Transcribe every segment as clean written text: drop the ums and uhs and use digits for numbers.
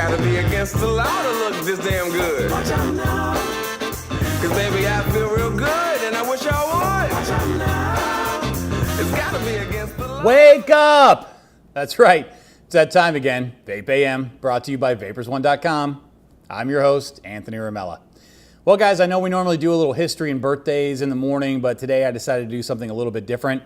gotta be against the law to look this damn good. Watch out now. Cause baby, I feel real good and I wish I would. Watch out now. It's gotta be against the law. Wake up! That's right. It's that time again. Vape AM, brought to you by Vapers1.com. I'm your host, Anthony Ramella. Well, guys, I know we normally do a little history and birthdays in the morning, but today I decided to do something a little bit different.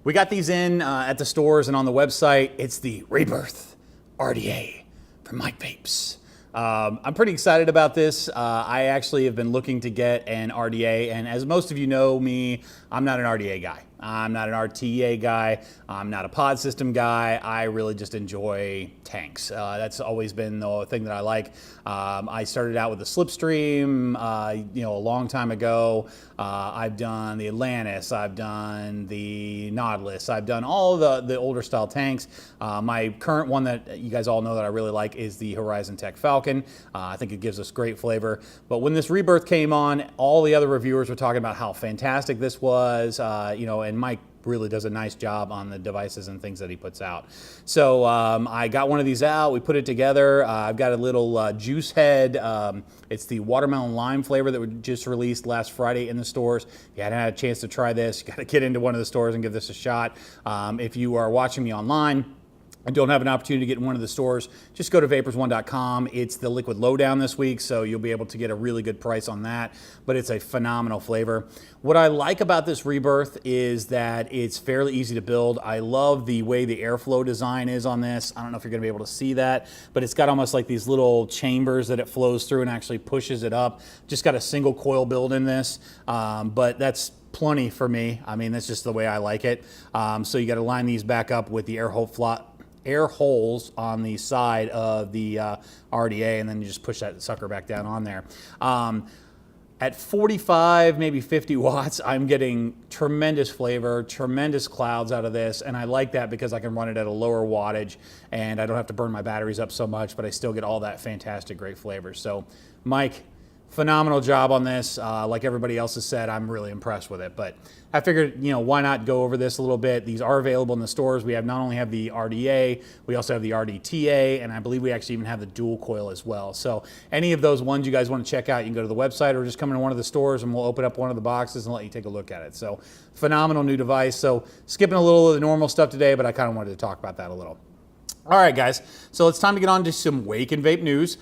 We got these in at the stores and on the website. It's the Rebirth RDA from Mike Vapes. I'm pretty excited about this. I actually have been looking to get an RDA, and as most of you know me, I'm not an RDA guy. I'm not an RTA guy. I'm not a pod system guy. I really just enjoy tanks. That's always been the thing that I like. I started out with the Slipstream, a long time ago. I've done the Atlantis. I've done the Nautilus. I've done all the older style tanks. My current one that you guys all know that I really like is the Horizon Tech Falcon. I think it gives us great flavor. But when this Rebirth came on, all the other reviewers were talking about how fantastic this was, and Mike really does a nice job on the devices and things that he puts out. So I got one of these out. We put it together. I've got a little juice head. It's the watermelon lime flavor that we just released last Friday in the stores. If you hadn't had a chance to try this, you got to get into one of the stores and give this a shot. If you are watching me online and don't have an opportunity to get in one of the stores, just go to Vapers1.com. It's the liquid lowdown this week, so you'll be able to get a really good price on that, but it's a phenomenal flavor. What I like about this Rebirth is that it's fairly easy to build. I love the way the airflow design is on this. I don't know if you're gonna be able to see that, but it's got almost like these little chambers that it flows through and actually pushes it up. Just got a single coil build in this, but that's plenty for me. I mean, that's just the way I like it. So you gotta line these back up with the air holes on the side of the RDA, and then you just push that sucker back down on there. At 45, maybe 50 watts, I'm getting tremendous flavor, tremendous clouds out of this, and I like that because I can run it at a lower wattage and I don't have to burn my batteries up so much, but I still get all that fantastic, great flavor. So, Mike, phenomenal job on this. Like everybody else has said, I'm really impressed with it. But I figured, why not go over this a little bit? These are available in the stores. We have not only have the RDA, we also have the RDTA, and I believe we actually even have the dual coil as well. So any of those ones you guys want to check out, you can go to the website or just come into one of the stores and we'll open up one of the boxes and let you take a look at it. So phenomenal new device. So skipping a little of the normal stuff today, but I kind of wanted to talk about that a little. All right, guys, so it's time to get on to some Wake and Vape news.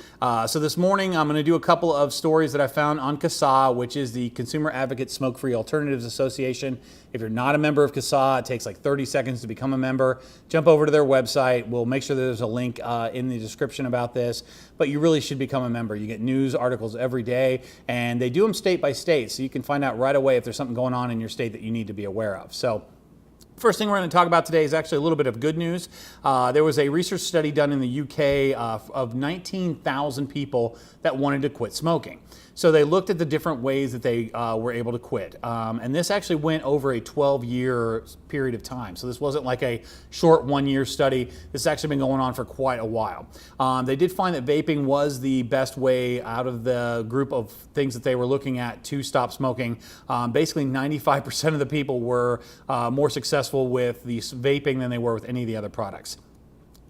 So this morning, I'm going to do a couple of stories that I found on Casaa, which is the Consumer Advocate Smoke-Free Alternatives Association. If you're not a member of Casaa, it takes like 30 seconds to become a member. Jump over to their website. We'll make sure there's a link in the description about this, but you really should become a member. You get news articles every day, and they do them state by state, so you can find out right away if there's something going on in your state that you need to be aware of. So first thing we're going to talk about today is actually a little bit of good news. There was a research study done in the UK of 19,000 people that wanted to quit smoking. So they looked at the different ways that they were able to quit. And this actually went over a 12-year period of time. So this wasn't like a short one-year study. This has actually been going on for quite a while. They did find that vaping was the best way out of the group of things that they were looking at to stop smoking. Basically, 95% of the people were more successful with the vaping than they were with any of the oture products.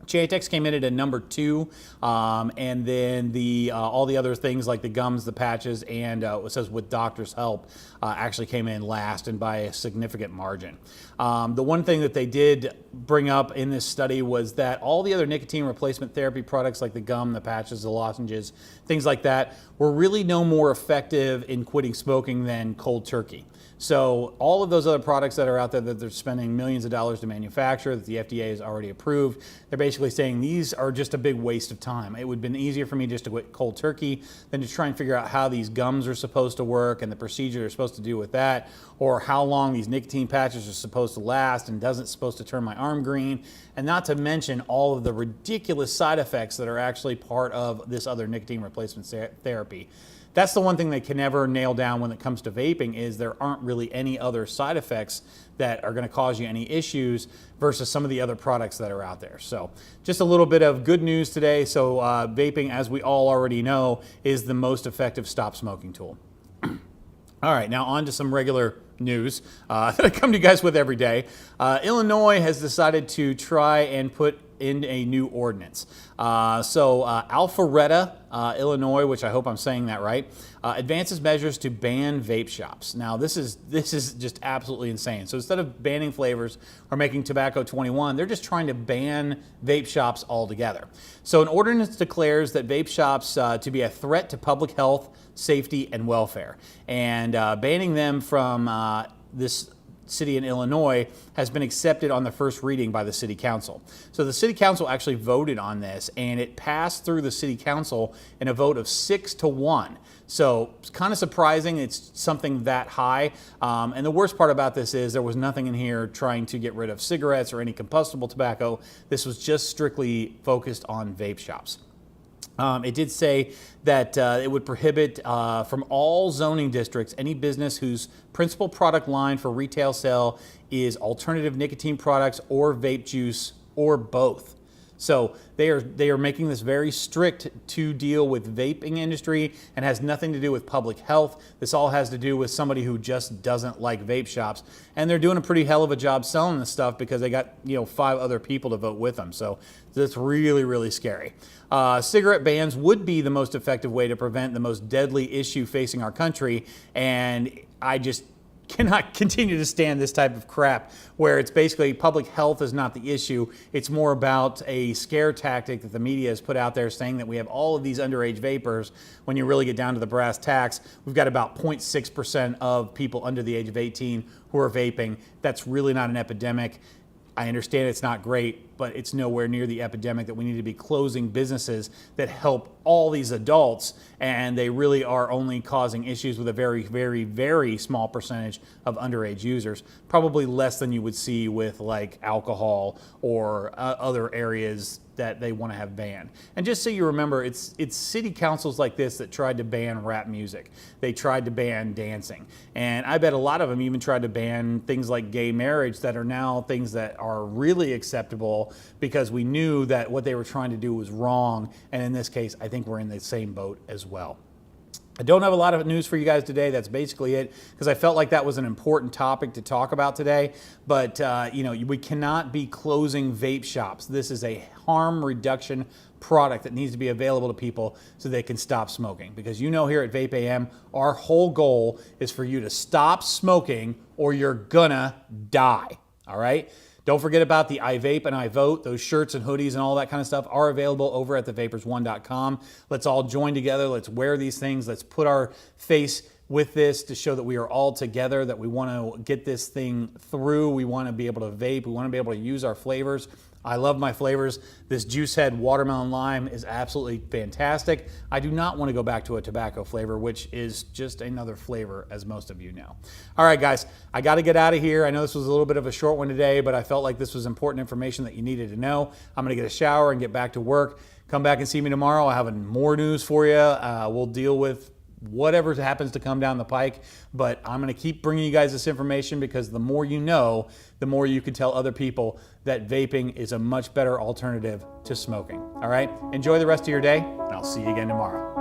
Chantix came in at a number 2, and then all the other things like the gums, the patches, and it says with doctor's help actually came in last and by a significant margin. The one thing that they did bring up in this study was that all the other nicotine replacement therapy products like the gum, the patches, the lozenges, things like that were really no more effective in quitting smoking than cold turkey. So all of those other products that are out there that they're spending millions of dollars to manufacture, that the FDA has already approved, they're basically saying these are just a big waste of time. It would have been easier for me just to quit cold turkey than to try and figure out how these gums are supposed to work and the procedure they're supposed to do with that, or how long these nicotine patches are supposed to last and doesn't supposed to turn my arm green, and not to mention all of the ridiculous side effects that are actually part of this other nicotine replacement therapy. That's the one thing they can never nail down when it comes to vaping is there aren't really any other side effects that are going to cause you any issues versus some of the other products that are out there. So just a little bit of good news today. So vaping, as we all already know, is the most effective stop smoking tool. All right, now on to some regular news that I come to you guys with every day. Illinois has decided to try and put in a new ordinance. Alpharetta, Illinois, which I hope I'm saying that right, advances measures to ban vape shops. Now, this is just absolutely insane. So instead of banning flavors or making tobacco 21, they're just trying to ban vape shops altogether. So an ordinance declares that vape shops to be a threat to public health, safety, and welfare, and banning them from this city in Illinois has been accepted on the first reading by the city council. So the city council actually voted on this, and it passed through the city council in a vote of 6-1. So it's kind of surprising it's something that high. And the worst part about this is there was nothing in here trying to get rid of cigarettes or any combustible tobacco. This was just strictly focused on vape shops. It did say that it would prohibit from all zoning districts any business whose principal product line for retail sale is alternative nicotine products or vape juice or both. So they are making this very strict to deal with vaping industry and has nothing to do with public health. This all has to do with somebody who just doesn't like vape shops, and they're doing a pretty hell of a job selling this stuff because they got 5 other people to vote with them. So that's really, really scary. Cigarette bans would be the most effective way to prevent the most deadly issue facing our country, and I just cannot continue to stand this type of crap where it's basically public health is not the issue. It's more about a scare tactic that the media has put out there saying that we have all of these underage vapors. When you really get down to the brass tacks, we've got about 0.6% of people under the age of 18 who are vaping. That's really not an epidemic. I understand it's not great, but it's nowhere near the epidemic that we need to be closing businesses that help all these adults, and they really are only causing issues with a very, very, very small percentage of underage users, probably less than you would see with like alcohol or other areas that they want to have banned. And just so you remember, it's city councils like this that tried to ban rap music. They tried to ban dancing. And I bet a lot of them even tried to ban things like gay marriage that are now things that are really acceptable because we knew that what they were trying to do was wrong. And in this case, I think we're in the same boat as well. I don't have a lot of news for you guys today. That's basically it, because I felt like that was an important topic to talk about today. But, we cannot be closing vape shops. This is a harm reduction product that needs to be available to people so they can stop smoking. Because here at Vape AM, our whole goal is for you to stop smoking or you're gonna die, all right? Don't forget about the I Vape and I Vote. Those shirts and hoodies and all that kind of stuff are available over at thevapers1.com. Let's all join together. Let's wear these things. Let's put our face with this to show that we are all together, that we want to get this thing through. We want to be able to vape. We want to be able to use our flavors. I love my flavors. This Juice Head Watermelon Lime is absolutely fantastic. I do not want to go back to a tobacco flavor, which is just another flavor, as most of you know. All right, guys, I got to get out of here. I know this was a little bit of a short one today, but I felt like this was important information that you needed to know. I'm going to get a shower and get back to work. Come back and see me tomorrow. I'll have more news for you. We'll deal with whatever happens to come down the pike, but I'm going to keep bringing you guys this information because the more you know, the more you can tell other people that vaping is a much better alternative to smoking. All right, enjoy the rest of your day, and I'll see you again tomorrow.